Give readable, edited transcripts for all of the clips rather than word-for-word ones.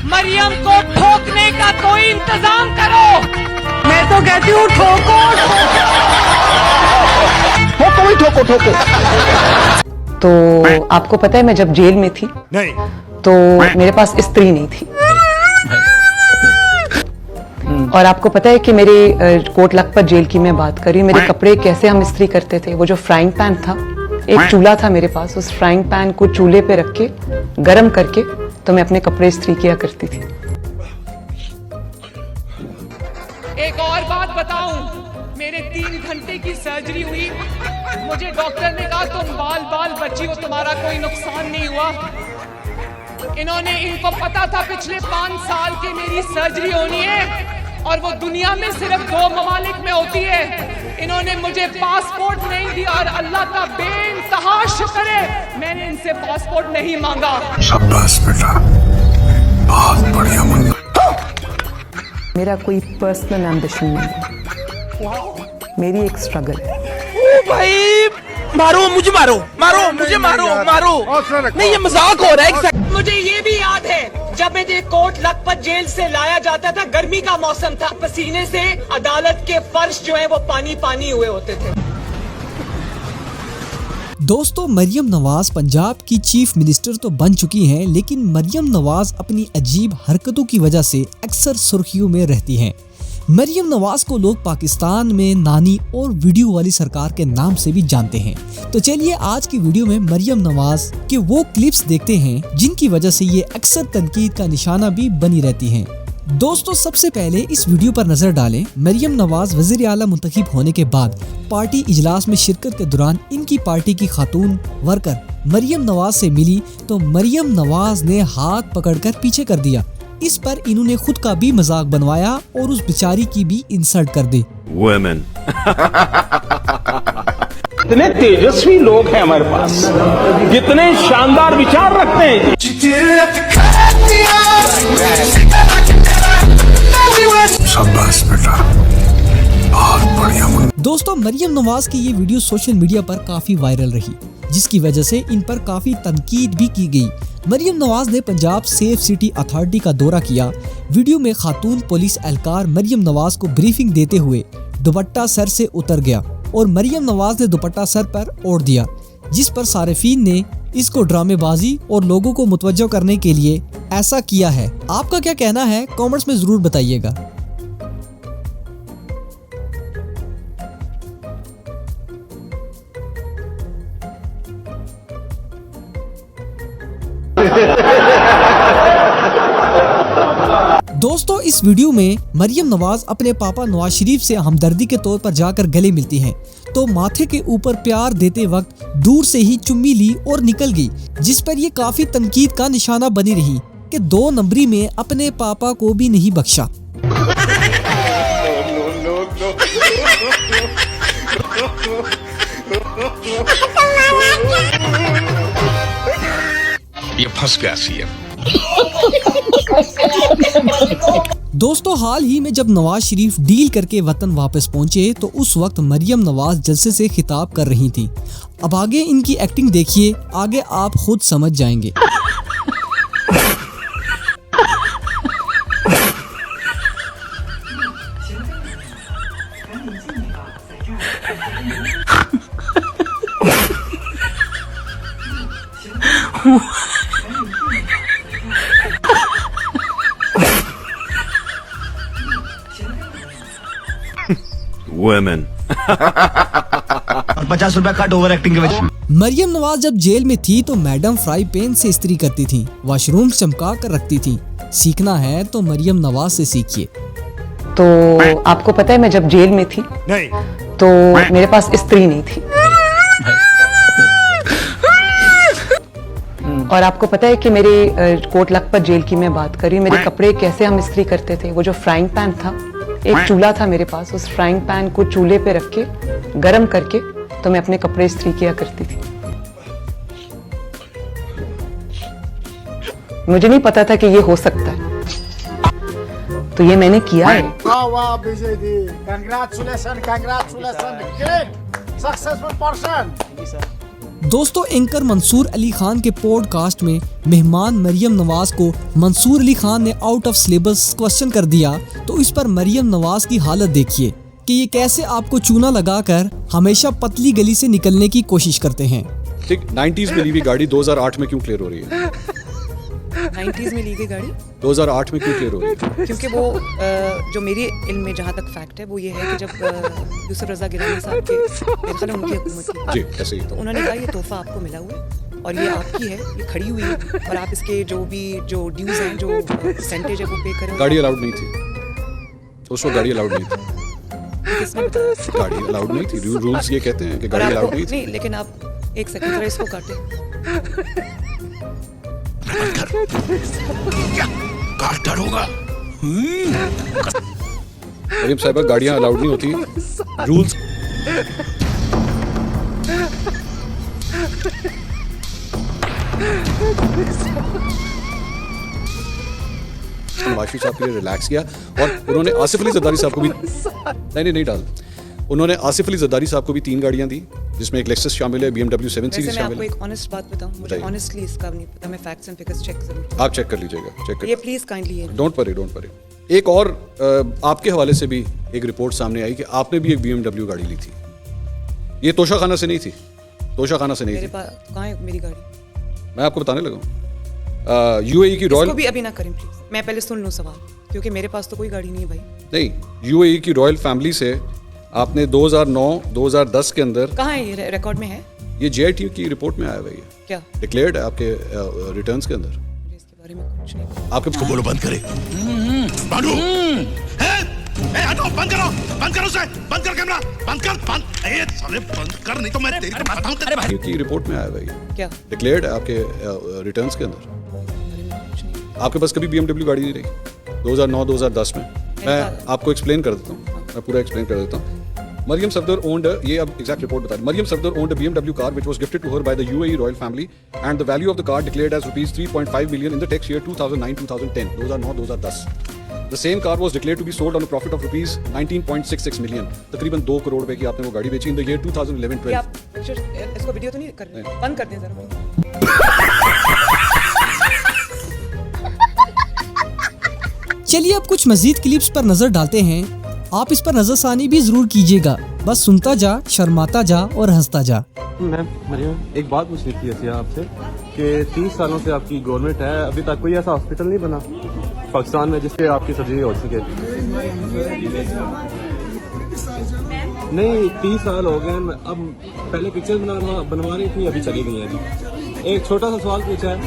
मरियम को ठोकने का कोई इंतजाम करो। मैं तो कहती हूँ ठोको ठोको ही ठोको ठोको। तो आपको पता है मैं जब जेल में थी नहीं तो मेरे पास स्त्री नहीं थी। और आपको पता है कि मेरे कोट लखपत जेल की मैं बात कर रही हूँ, मेरे कपड़े कैसे हम इस्त्री करते थे। वो जो फ्राइंग पैन था, एक चूल्हा था मेरे पास, उस फ्राइंग पैन को चूल्हे पे रख के गर्म करके तो मैं अपने कपड़े इस्त्री किया करती थी। एक और बात बताऊं, मेरे 3 घंटे की सर्जरी हुई। मुझे डॉक्टर ने कहा तुम बाल बची हो, तुम्हारा कोई नुकसान नहीं हुआ। इनको पता था पिछले 5 साल के मेरी सर्जरी होनी है और वो दुनिया में सिर्फ 2 ममालिक में होती है। इन्होंने मुझे पासपोर्ट नहीं दिया और अल्लाह का बेइंतहा शुक्र है मैंने इनसे पासपोर्ट नहीं मांगा। शाबाश बेटा, बहुत बढ़िया मुन्ना। मेरा कोई पर्सनल एम्बिशन नहीं है, मेरी एक स्ट्रगल है। ओ भाई मारो मुझे, मारो मुझे, मारो नहीं, ये मजाक हो रहा है। मुझे ये भी याद है जब मुझे कोट लखपत जेल से लाया जाता था, गर्मी का मौसम था, पसीने से अदालत के फर्श जो है वो पानी हुए होते थे। दोस्तों, मरियम नवाज पंजाब की चीफ मिनिस्टर तो बन चुकी हैं, लेकिन मरियम नवाज अपनी अजीब हरकतों की वजह से अक्सर सुर्खियों में रहती हैं। मरियम नवाज को लोग पाकिस्तान में नानी और वीडियो वाली सरकार के नाम से भी जानते हैं। तो चलिए आज की वीडियो में मरियम नवाज के वो क्लिप्स देखते हैं जिनकी वजह से ये अक्सर तनकीद का निशाना भी बनी रहती हैं। दोस्तों, सबसे पहले इस वीडियो पर नजर डालें। मरियम नवाज वज़ीर आला मुंतखब होने के बाद पार्टी इजलास में शिरकत के दौरान इनकी पार्टी की खातून वर्कर मरियम नवाज से मिली तो मरियम नवाज ने हाथ पकड़कर पीछे कर दिया। इस पर इन्होंने खुद का भी मजाक बनवाया और उस बेचारी की भी इंसल्ट कर दी। वुमेन इतने तेजस्वी लोग हैं हमारे पास, कितने शानदार विचार रखते हैं। शाबाश बेटा, बहुत बढ़िया मुन्ना। दोस्तों, मरियम नवाज की ये वीडियो सोशल मीडिया पर काफी वायरल रही, जिसकी वजह से इन पर काफी तनकीद भी की गई। मरियम नवाज ने पंजाब सेफ सिटी अथॉरिटी का दौरा किया। वीडियो में खातून पुलिस एहलकार मरियम नवाज को ब्रीफिंग देते हुए दुपट्टा सर से उतर गया और मरियम नवाज ने दुपट्टा सर पर ओढ़ दिया, जिस पर सारिफीन ने इसको ड्रामेबाजी और लोगों को मुतवज्जो करने के लिए ऐसा किया है। आपका क्या कहना है, कमेंट्स में जरूर बताइएगा। दोस्तों, इस वीडियो में मरियम नवाज अपने पापा नवाज शरीफ से हमदर्दी के तौर पर जाकर गले मिलती हैं, तो माथे के ऊपर प्यार देते वक्त दूर से ही चुम्मी ली और निकल गई, जिस पर ये काफी तनकीद का निशाना बनी रही कि 2 नंबरी में अपने पापा को भी नहीं बख्शा। ये फंस गया सीएम। दोस्तों, हाल ही में जब नवाज शरीफ डील करके वतन वापस पहुंचे तो उस वक्त मरियम नवाज जलसे से खिताब कर रही थी। अब आगे इनकी एक्टिंग देखिए, आगे आप खुद समझ जाएंगे। वुमेन 50 रुपए कट ओवर एक्टिंग के वजह। मरियम नवाज जब जेल में थी तो मैडम फ्राई पैन से इस्त्री करती थी, वॉशरूम चमका कर रखती थी। सीखना है तो मरियम नवाज से सीखिए। तो आपको पता है मैं जब जेल में थी नहीं तो मेरे पास स्त्री नहीं थी। और आपको पता है कि मेरे कोट लखपत जेल की मैं बात कर रही हूँ, मेरे कपड़े कैसे हम इस्त्री करते थे। वो जो फ्राइंग पैन था, एक चूल्हा था मेरे पास, उस फ्राइंग पैन को चूल्हे पे रख के गर्म करके तो मैं अपने कपड़े इस्त्री किया करती थी। मुझे नहीं पता था कि ये हो सकता है, तो ये मैंने किया है। वाह वाह विजय दी, कांग्रेचुलेशन, ग्रेट सक्सेसफुल पर्सन। दोस्तों, एंकर मंसूर अली खान के पॉडकास्ट में मेहमान मरियम नवाज को मंसूर अली खान ने आउट ऑफ सिलेबस क्वेश्चन कर दिया, तो इस पर मरियम नवाज की हालत देखिए कि ये कैसे आपको चूना लगाकर हमेशा पतली गली से निकलने की कोशिश करते हैं। ठीक 90s में ली हुई गाड़ी 2008 में क्यों क्लियर हो रही है? 90s में ली गई गाड़ी 2008 में क्यों क्लियर हो रही है? क्योंकि वो जो मेरे इल्म में जहाँ तक फैक्ट है वो ये है कि जब यूसुफ रजा गिलानी साहब के मेरे ख्याल में उनकी हुकूमत थी जी, ऐसे ही तो उन्होंने कहा ये तोहफा आपको मिला हुआ है और ये आपकी है, ये खड़ी हुई है और आप इसके जो ड्यूज हैं, जो परसेंटेज है वो पे करें। गाड़ी अलाउड नहीं थी उस वक्त, गाड़ी अलाउड नहीं थी। किसने बताया? गाड़ी अलाउड नहीं थी। रूल्स ये कहते हैं कि गाड़ी अलाउड नहीं थी। नहीं, लेकिन आप एक सेकंड जरा इसको काटें। काट होगा। मरियम साहिबा, गाड़ियां अलाउड नहीं होती। रूल्स नवाशी साहब के लिए रिलैक्स किया और उन्होंने आसिफ अली जरदारी साहब को भी नहीं डाल। उन्होंने आसिफ अली जरदारी साहब को भी 3 गाड़ियां दी, जिसमें एक लेक्सस शामिल है, BMW 7 सीरीज शामिल है। मैं आपको एक ऑनेस्ट बात बताऊं, मुझे ऑनेस्टली इसका नहीं पता, मैं फैक्ट्स एंड फिगर्स चेक जरूर। आप चेक कर लीजिएगा, चेक कर। ये प्लीज काइंडली डोंट वरी। एक और आपके हवाले से भी एक रिपोर्ट सामने आई कि आपने भी एक BMW गाड़ी ली थी। ये तोशा खाना से नहीं थी, तोशा खाना से नहीं मेरे थी। पास कहाँ है मेरी गाड़ी? मैं आपको बताने लगा। UAE की रॉयल, इसको भी अभी ना करें प्लीज, मैं पहले सुन लूं सवाल, क्योंकि मेरे पास तो कोई गाड़ी नहीं है भाई। नहीं, UAE की रॉयल फैमिली से आपने 2009-2010 के अंदर, कहाँ है ये, रिकॉर्ड में है? ये JIT की रिपोर्ट में आया हुआ है, क्या डिक्लेयर्ड है आपके रिटर्न्स के अंदर। मुझे इसके बारे में कुछ नहीं पता। आपके बोलो बंद करे। बांधो। हटो, बंद करो उसे, बंद कर कैमरा, बंद कर, साले बंद कर, नहीं तो मैं तेरी बताऊं। अरे भाई, की रिपोर्ट में आया हुआ है, क्या डिक्लेयर्ड है आपके रिटर्न्स के अंदर। आपके पास कभी BMW गाड़ी नहीं रही 2009-2010 में। मैं आपको एक्सप्लेन कर देता हूँ, मैं पूरा एक्सप्लेन कर देता हूँ। Maryam Safdar owned ये अब एग्जैक्ट रिपोर्ट बता रही। Maryam Safdar owned a BMW car which was gifted to her by the UAE royal family and the value of the car declared as rupees 3.5 million in the tax year 2009-2010, 2009-2010. The same car was declared to be sold on a profit of rupees 19.66 million. तकरीबन 2 करोड़ रुपए की आपने वो गाड़ी बेची in the year 2011-12। आप इसको video तो नहीं कर रहे? बंद कर दें जरा। चलिए अब कुछ मजीद क्लिप्स पर नजर डालते हैं। आप इस पर नजरसानी भी जरूर कीजिएगा, बस सुनता जा, शर्माता जा और हंसता जा। मैम मरियम, एक बात पूछनी थी ऐसे आपसे कि 30 सालों से आपकी गवर्नमेंट है, अभी तक कोई ऐसा हॉस्पिटल नहीं बना पाकिस्तान में जिससे आपकी सर्जरी हो सके? नहीं, 30 साल हो गए। अब पहले पिक्चर बनवा रही थी, अभी चली गई है। अभी एक छोटा सा सवाल पूछा है,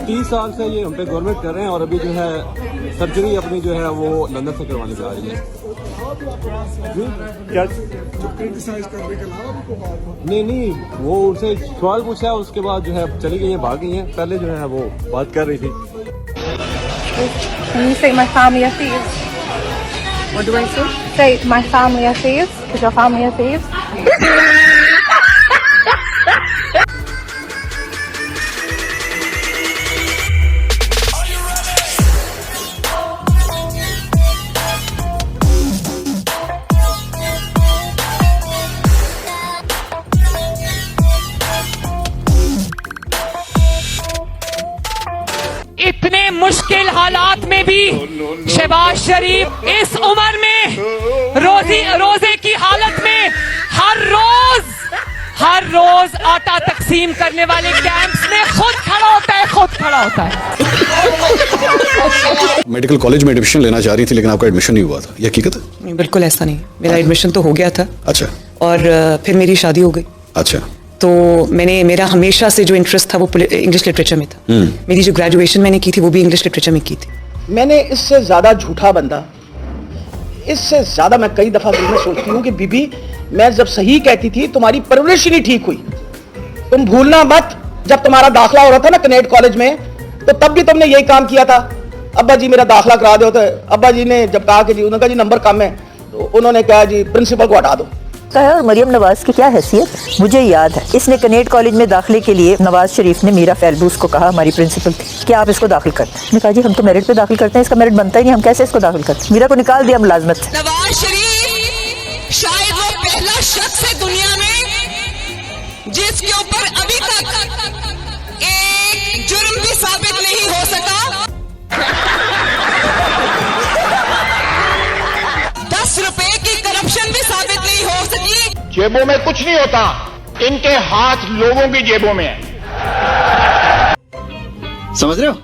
30 साल से ये हम पे गवर्नमेंट कर रहे हैं और अभी जो है सर्जरी अपनी जो है वो लंदन से करवाने जा रही है। क्या नहीं, वो उनसे सवाल पूछा है, उसके बाद जो है चली गई है, भाग गई है। पहले जो है वो बात कर रही थी। Can you say my family are thieves? What do I say? Say my family are thieves. Is your family are thieves? इतने मुश्किल हालात में भी शहबाज शरीफ इस उम्र में रोजे की हालत में हर रोज आटा तकसीम करने वाले कैंप्स में खुद खड़ा होता है। मेडिकल कॉलेज में एडमिशन लेना चाह रही थी लेकिन आपका एडमिशन नहीं हुआ था, ये हकीकत है? नहीं, बिल्कुल ऐसा नहीं। मेरा एडमिशन तो हो गया था। अच्छा। और फिर मेरी शादी हो गई। अच्छा। तो मेरा हमेशा से जो इंटरेस्ट था वो इंग्लिश लिटरेचर में था। मेरी जो ग्रेजुएशन मैंने की थी वो भी इंग्लिश लिटरेचर में की थी। मैंने इससे ज्यादा झूठा बंदा, इससे ज्यादा मैं कई दफा दिल में सोचती हूँ कि बीबी, मैं जब सही कहती थी तुम्हारी परवरिश ही नहीं ठीक हुई। तुम भूलना मत, जब तुम्हारा दाखिला हो रहा था ना कनेड कॉलेज में, तो तब भी तुमने यही काम किया था। अब्बा जी मेरा दाखिला करा दो, तो अब्बा जी ने जब कहा कि जी, उन्होंने कहा जी नंबर कम है, तो उन्होंने कहा जी प्रिंसिपल को हटा दो। और मरियम नवाज की क्या हैसियत, मुझे याद है इसने कनेड कॉलेज में दाखिले के लिए नवाज शरीफ ने मीरा फैलबूस को कहा, हमारी प्रिंसिपल थी, कि आप इसको दाखिल करते हैं। मैंने कहा जी हम तो मेरिट पे दाखिल करते हैं, इसका मेरिट बनता ही नहीं, हम कैसे इसको दाखिल करते हैं। मीरा को निकाल दिया मुलाजमत से। नवाज शरीफ शायद वो पहला शख्स है दुनिया में जिसके ऊपर अभी नहीं हो सका। 10 रुपए की करप्शन भी साबित नहीं हो सकी। जेबों में कुछ नहीं होता, इनके हाथ लोगों की जेबों में है। समझ रहे हो?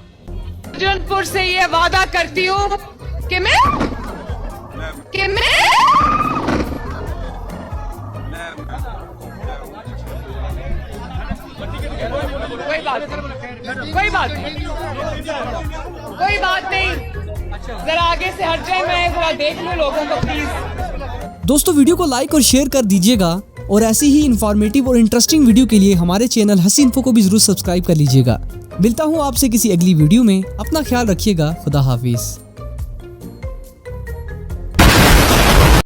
अर्जुनपुर से ये वादा करती हूँ कि मैं कोई बात नहीं, जरा आगे से हट जाए, मैं जरा देख लूं लोगों को प्लीज। दोस्तों वीडियो को लाइक और शेयर कर दीजिएगा और ऐसी ही इन्फॉर्मेटिव और इंटरेस्टिंग वीडियो के लिए हमारे चैनल हसी इन्फो को भी जरूर सब्सक्राइब कर लीजिएगा। मिलता हूँ आपसे किसी अगली वीडियो में, अपना ख्याल रखिएगा। खुदा हाफिज।